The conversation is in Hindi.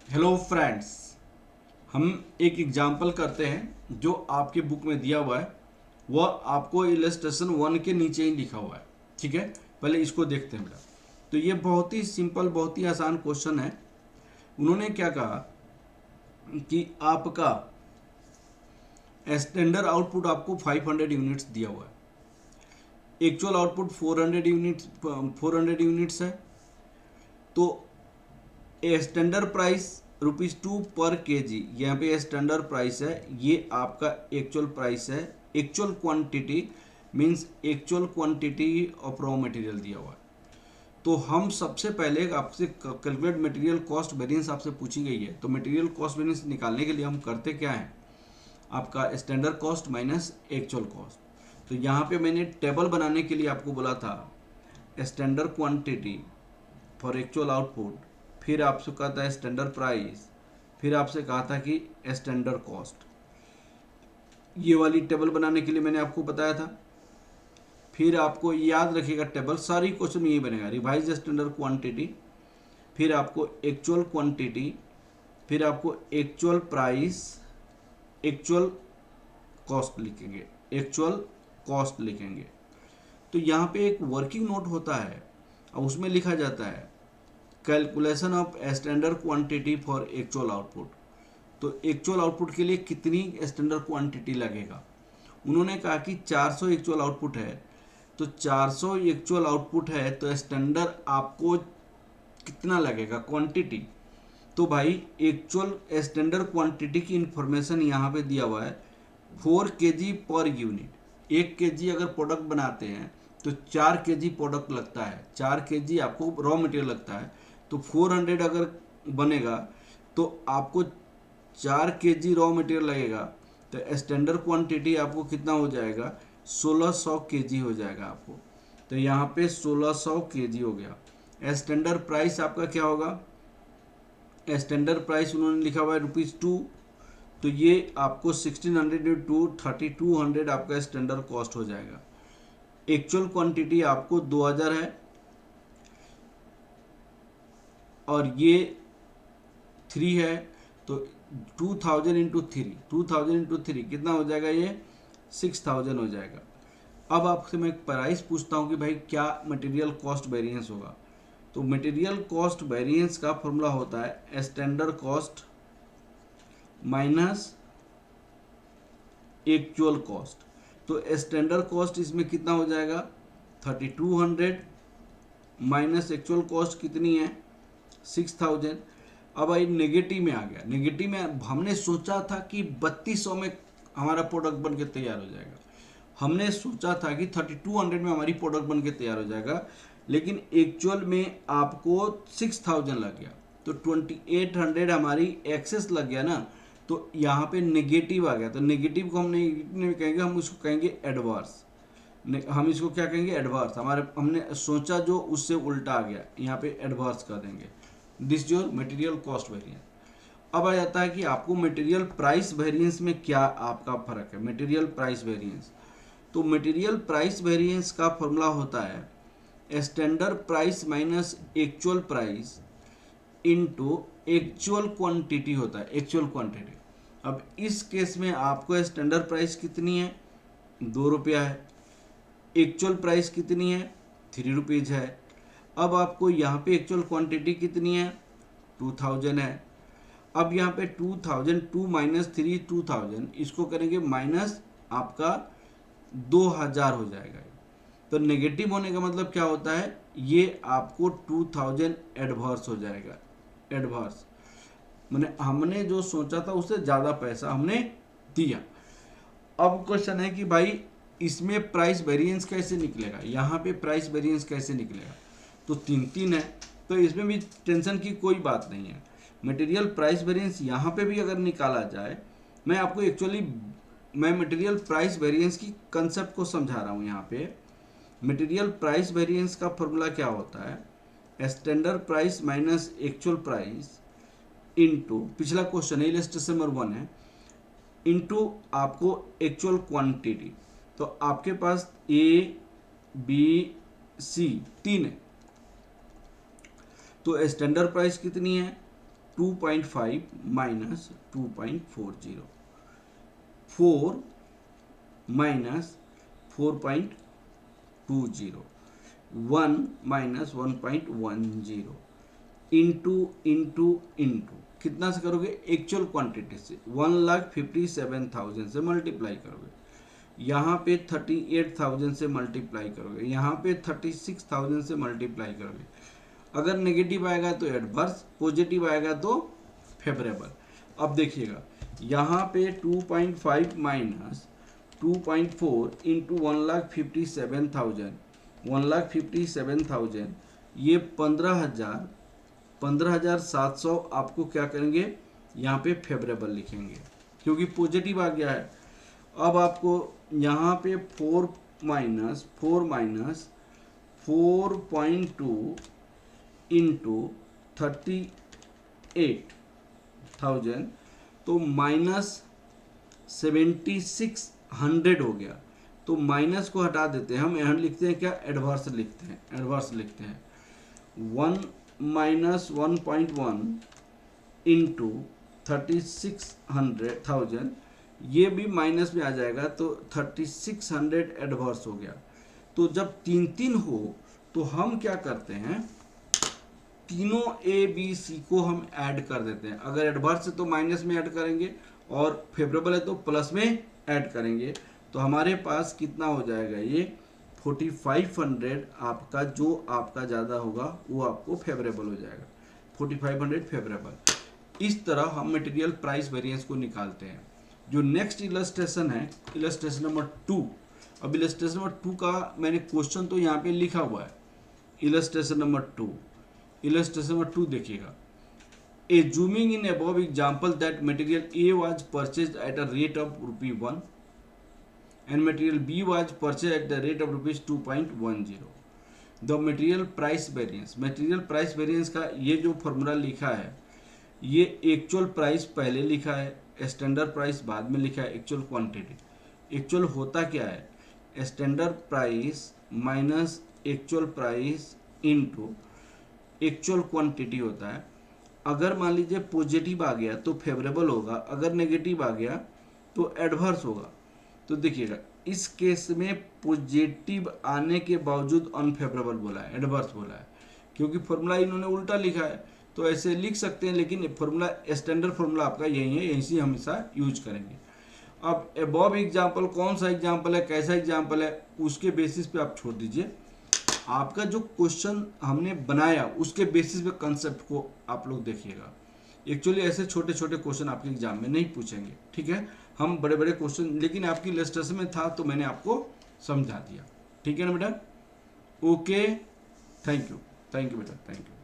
हेलो फ्रेंड्स, हम एक एग्जाम्पल करते हैं जो आपके बुक में दिया हुआ है। वह आपको इलस्ट्रेशन 1 के नीचे ही लिखा हुआ है। ठीक है, पहले इसको देखते हैं बेटा। तो ये बहुत ही सिंपल, बहुत ही आसान क्वेश्चन है। उन्होंने क्या कहा कि आपका स्टैंडर्ड आउटपुट आपको 500 यूनिट्स दिया हुआ है, एक्चुअल आउटपुट 400 यूनिट्स है। तो स्टैंडर्ड प्राइस ₹2 पर केजी, यहाँ पे स्टैंडर्ड प्राइस है, ये आपका एक्चुअल प्राइस है। Actual quantity means actual quantity of raw material दिया हुआ है। तो हम सबसे पहले आपसे कैलकुलेट मटेरियल कॉस्ट वेरिएंस आपसे पूछी गई है। तो मटेरियल कॉस्ट वेरिएंस निकालने के लिए हम करते क्या है, आपका standard cost minus actual cost. तो यहाँ पे मैंने टेबल बनाने के लिए आपको बोला था standard quantity for actual output, फिर आपसे कहा था स्टैंडर्ड प्राइस, फिर आपसे कहा था कि स्टैंडर्ड कॉस्ट। ये वाली टेबल बनाने के लिए मैंने आपको बताया था। फिर आपको याद रखिएगा, टेबल सारी क्वेश्चन में यही बनेगा, रिवाइज स्टैंडर्ड क्वांटिटी, फिर आपको एक्चुअल क्वांटिटी, फिर आपको एक्चुअल प्राइस, एक्चुअल कॉस्ट लिखेंगे, एक्चुअल कॉस्ट लिखेंगे। तो यहाँ पे एक वर्किंग नोट होता है और उसमें लिखा जाता है calculation of standard quantity for actual output. तो एक्चुअल आउटपुट के लिए कितनी स्टैंडर्ड क्वांटिटी लगेगा। उन्होंने कहा कि 400 एक्चुअल आउटपुट है। तो 400 एक्चुअल आउटपुट है तो स्टैंडर्ड आपको कितना लगेगा क्वांटिटी। तो भाई एक्चुअल स्टैंडर्ड क्वांटिटी की इंफॉर्मेशन यहाँ पे दिया हुआ है 4 kg पर यूनिट। 1 kg अगर प्रोडक्ट बनाते हैं तो 4 kg प्रोडक्ट लगता है, 4 kg आपको रॉ मटेरियल लगता है। तो 400 अगर बनेगा तो आपको 4 kg रॉ मटेरियल लगेगा। तो स्टैंडर्ड क्वांटिटी आपको कितना हो जाएगा, 1600 kg हो जाएगा आपको। तो यहाँ पे 1600 kg हो गया। स्टैंडर्ड प्राइस आपका क्या होगा, स्टैंडर्ड प्राइस उन्होंने लिखा हुआ है ₹2। तो ये आपको 1600 टू 3200 आपका स्टैंडर्ड कॉस्ट हो जाएगा। एक्चुअल क्वांटिटी आपको 2000 है और ये 3 है। तो 2000 इंटू 3, 2000 इंटू 3 कितना हो जाएगा, ये 6000 हो जाएगा। अब आपसे मैं एक प्राइस पूछता हूँ कि भाई क्या मटेरियल कॉस्ट वेरिएंस होगा। तो मटेरियल कॉस्ट वेरिएंस का फॉर्मूला होता है standard cost minus actual cost. तो स्टैंडर्ड कॉस्ट इसमें कितना हो जाएगा, 3200 माइनस एक्चुअल कॉस्ट कितनी है, 6000। अब आई नेगेटिव में आ गया। नेगेटिव में हमने सोचा था कि 3200 में हमारा प्रोडक्ट बन के तैयार हो जाएगा। हमने सोचा था कि 3200 में हमारी प्रोडक्ट बन के तैयार हो जाएगा, लेकिन एक्चुअल में आपको 6000 लग गया। तो 2800 हमारी एक्सेस लग गया ना। तो यहाँ पे नेगेटिव आ गया। तो नेगेटिव को हम नहीं कहेंगे, हम उसको कहेंगे एडवर्स। हम इसको क्या कहेंगे, एडवर्स। हमारे हमने सोचा जो उससे उल्टा आ गया, यहाँ पे एडवर्स कर देंगे। This your material cost variance. अब आ जाता है कि आपको मटेरियल प्राइस वेरिएंस में क्या आपका फर्क है। मटेरियल प्राइस वेरिएंस, तो मटेरियल प्राइस वेरिएंस का फॉर्मूला होता है standard price minus actual price into actual quantity होता है, एक्चुअल क्वांटिटी। अब इस केस में आपको स्टैंडर्ड प्राइस कितनी है, ₹2 है। एक्चुअल प्राइस कितनी है, ₹3 है। अब आपको यहाँ पे एक्चुअल क्वांटिटी कितनी है, 2000 है। अब यहाँ पे 2000, 2 माइनस 3 2000, इसको करेंगे माइनस आपका 2000 हो जाएगा। तो नेगेटिव होने का मतलब क्या होता है, ये आपको 2000 एडवर्स हो जाएगा। एडवर्स मैंने हमने जो सोचा था उससे ज़्यादा पैसा हमने दिया। अब क्वेश्चन है कि भाई इसमें प्राइस वेरिएंस कैसे निकलेगा, यहाँ पे प्राइस वेरिएंस कैसे निकलेगा। तो 3 है, तो इसमें भी टेंशन की कोई बात नहीं है। मटेरियल प्राइस वेरिएंस यहाँ पे भी अगर निकाला जाए, मैं आपको एक्चुअली मैं मटेरियल प्राइस वेरिएंस की कंसेप्ट को समझा रहा हूँ। यहाँ पे मटेरियल प्राइस वेरिएंस का फॉर्मूला क्या होता है, standard price minus actual price into, पिछला क्वेश्चन है इलस्ट्रेशन नंबर 1 है, इनटू आपको एक्चुअल क्वांटिटी। तो आपके पास A B C 3 है। तो स्टैंडर्ड प्राइस कितनी है, 2.5 माइनस 2.40, 4 माइनस 4.20, 1 माइनस 1.10, इंटू कितना से करोगे? एक्चुअल क्वांटिटी से 1,57,000 से मल्टीप्लाई करोगे, यहाँ पे 38,000 से मल्टीप्लाई करोगे, यहाँ पे 36,000 से मल्टीप्लाई करोगे। अगर नेगेटिव आएगा तो एडवर्स, पॉजिटिव आएगा तो फेवरेबल। अब देखिएगा यहाँ पे 2.5 माइनस 2.4 इंटू 1,57,000 ये 15,700 आपको क्या करेंगे? यहाँ पे फेवरेबल लिखेंगे क्योंकि पॉजिटिव आ गया है। अब आपको यहाँ पे 4 माइनस 4.2 इंटू 38,000 तो माइनस 7,600 हो गया। तो माइनस को हटा देते हैं, हम यहाँ लिखते हैं क्या? एडवर्स लिखते हैं 1 माइनस 1.1 इंटू 36,000 ये भी माइनस में आ जाएगा तो 3600 एडवर्स हो गया। तो जब 3 हो तो हम क्या करते हैं? तीनों ए बी सी को हम ऐड कर देते हैं। अगर एडवर्स है तो माइनस में ऐड करेंगे और फेवरेबल है तो प्लस में ऐड करेंगे। तो हमारे पास कितना हो जाएगा? ये 4500 आपका, जो आपका ज़्यादा होगा वो आपको फेवरेबल हो जाएगा, 4500 फेवरेबल। इस तरह हम मटेरियल प्राइस वेरिएंस को निकालते हैं। जो नेक्स्ट इलस्ट्रेशन है, इलस्ट्रेशन नंबर 2। अब इलस्ट्रेशन नंबर 2 का मैंने क्वेश्चन तो यहाँ पे लिखा हुआ है। इलस्ट्रेशन नंबर 2 देखिएगा। Assuming in above example that material A was purchased at a rate of ₹1 and material B was purchased at the rate of ₹2.10, the material price variance का ये जो फॉर्मूला लिखा है, ये एक्चुअल प्राइस पहले लिखा है, स्टैंडर्ड प्राइस बाद में लिखा है, एक्चुअल क्वांटिटी। एक्चुअल होता क्या है? Standard price minus actual price into actual quantity होता है। अगर मान लीजिए पॉजिटिव आ गया तो फेवरेबल होगा, अगर नेगेटिव आ गया तो एडवर्स होगा। तो देखिएगा इस केस में पॉजिटिव आने के बावजूद अनफेवरेबल बोला है, एडवर्स बोला है, क्योंकि फॉर्मूला इन्होंने उल्टा लिखा है। तो ऐसे लिख सकते हैं, लेकिन फॉर्मूला स्टैंडर्ड फॉर्मूला आपका यही है, यही से हमेशा यूज करेंगे। अब अबव एग्जाम्पल कौन सा एग्जाम्पल है, कैसा एग्जाम्पल है, उसके बेसिस पे आप छोड़ दीजिए। आपका जो क्वेश्चन हमने बनाया उसके बेसिस पे कंसेप्ट को आप लोग देखिएगा। एक्चुअली ऐसे छोटे छोटे क्वेश्चन आपके एग्जाम में नहीं पूछेंगे, ठीक है। हम बड़े बड़े क्वेश्चन, लेकिन आपकी इलस्ट्रेशन में था तो मैंने आपको समझा दिया, ठीक है ना बेटा। ओके, थैंक यू बेटा, थैंक यू।